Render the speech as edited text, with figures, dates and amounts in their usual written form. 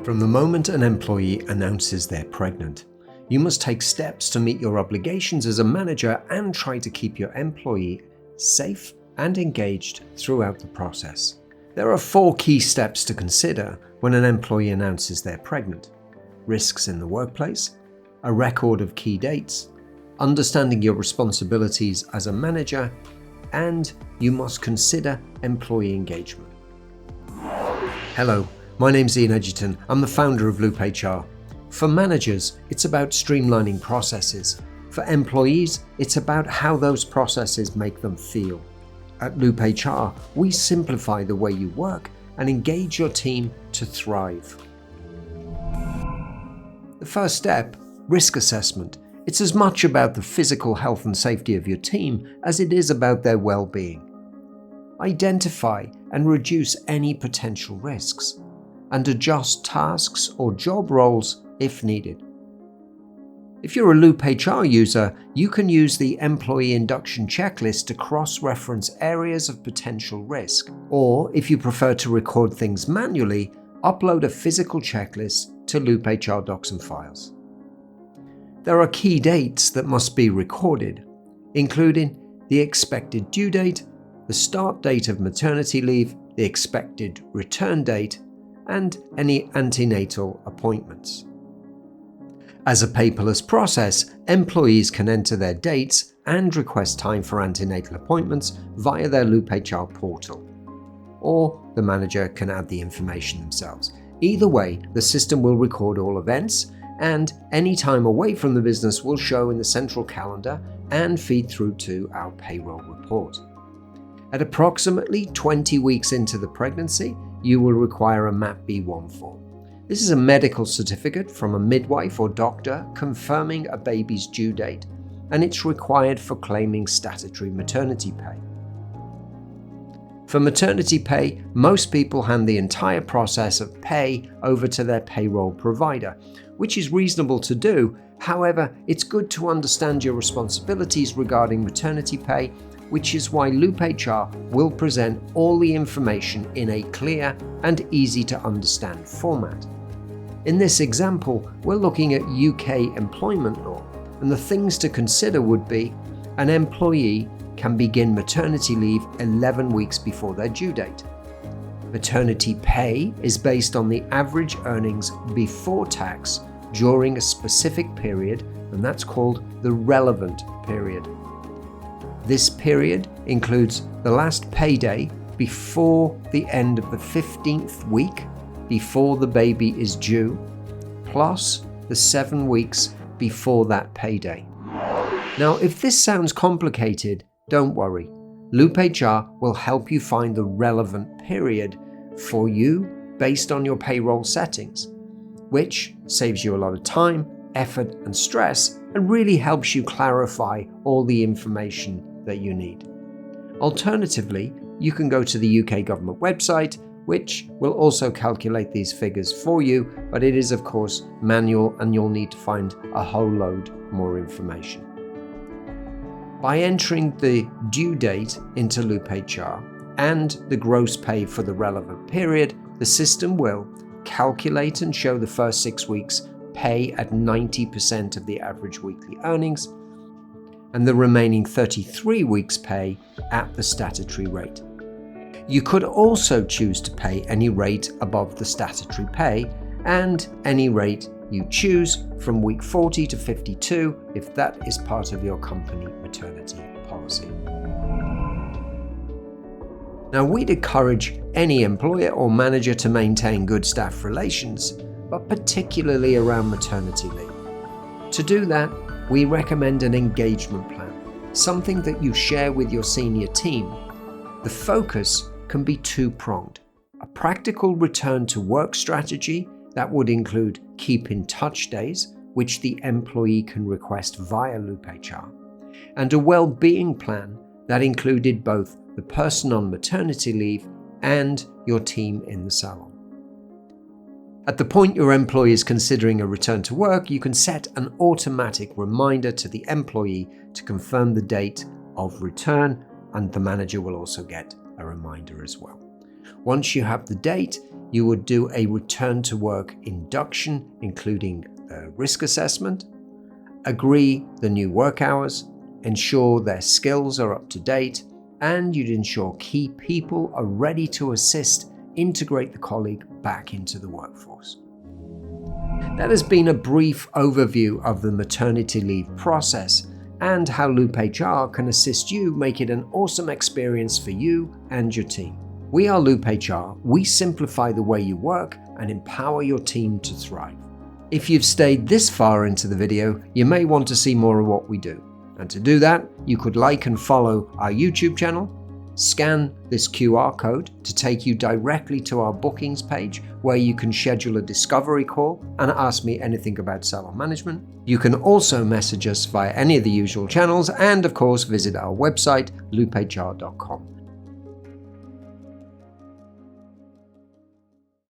From the moment an employee announces they're pregnant, you must take steps to meet your obligations as a manager and try to keep your employee safe and engaged throughout the process. There are 4 key steps to consider when an employee announces they're pregnant: risks in the workplace, a record of key dates, understanding your responsibilities as a manager, and you must consider employee engagement. Hello, my name's Ian Edgerton. I'm the founder of Loop HR. For managers, it's about streamlining processes. For employees, it's about how those processes make them feel. At Loop HR, we simplify the way you work and engage your team to thrive. The first step, risk assessment. It's as much about the physical health and safety of your team as it is about their well-being. Identify and reduce any potential risks, and adjust tasks or job roles if needed. If you're a Loop HR user, you can use the employee induction checklist to cross-reference areas of potential risk, or if you prefer to record things manually, upload a physical checklist to Loop HR docs and files. There are key dates that must be recorded, including the expected due date, the start date of maternity leave, the expected return date, and any antenatal appointments. As a paperless process, employees can enter their dates and request time for antenatal appointments via their Loop HR portal, or the manager can add the information themselves. Either way, the system will record all events, and any time away from the business will show in the central calendar and feed through to our payroll report. At approximately 20 weeks into the pregnancy, you will require a MAP B1 form. This is a medical certificate from a midwife or doctor confirming a baby's due date, and it's required for claiming statutory maternity pay. For maternity pay, most people hand the entire process of pay over to their payroll provider, which is reasonable to do. However, it's good to understand your responsibilities regarding maternity pay, which is why Loop HR will present all the information in a clear and easy to understand format. In this example, we're looking at UK employment law, and the things to consider would be: an employee can begin maternity leave 11 weeks before their due date. Maternity pay is based on the average earnings before tax during a specific period, and that's called the relevant period. This period includes the last payday before the end of the 15th week before the baby is due, plus the 7 weeks before that payday. Now, if this sounds complicated, don't worry. Loop HR will help you find the relevant period for you based on your payroll settings, which saves you a lot of time, effort, and stress, and really helps you clarify all the information that you need. Alternatively, you can go to the UK government website, which will also calculate these figures for you, but it is of course manual and you'll need to find a whole load more information. By entering the due date into Loop HR and the gross pay for the relevant period, the system will calculate and show the first 6 weeks pay at 90% of the average weekly earnings, and the remaining 33 weeks pay at the statutory rate. You could also choose to pay any rate above the statutory pay and any rate you choose from week 40 to 52 if that is part of your company maternity policy. Now, we'd encourage any employer or manager to maintain good staff relations, but particularly around maternity leave. To do that, we recommend an engagement plan, something that you share with your senior team. The focus can be two-pronged: a practical return to work strategy that would include keep in touch days, which the employee can request via Loop HR, and a well-being plan that included both the person on maternity leave and your team in the salon. At the point your employee is considering a return to work, you can set an automatic reminder to the employee to confirm the date of return, and the manager will also get a reminder as well. Once you have the date, you would do a return to work induction, including a risk assessment, agree the new work hours, ensure their skills are up to date, and you'd ensure key people are ready to assist integrate the colleague back into the workforce. That has been a brief overview of the maternity leave process and how Loop HR can assist you make it an awesome experience for you and your team. We are Loop HR. We simplify the way you work and empower your team to thrive. If you've stayed this far into the video, you may want to see more of what we do. And to do that, you could like and follow our YouTube channel, scan this QR code to take you directly to our bookings page where you can schedule a discovery call and ask me anything about salon management. You can also message us via any of the usual channels and of course visit our website loophr.com.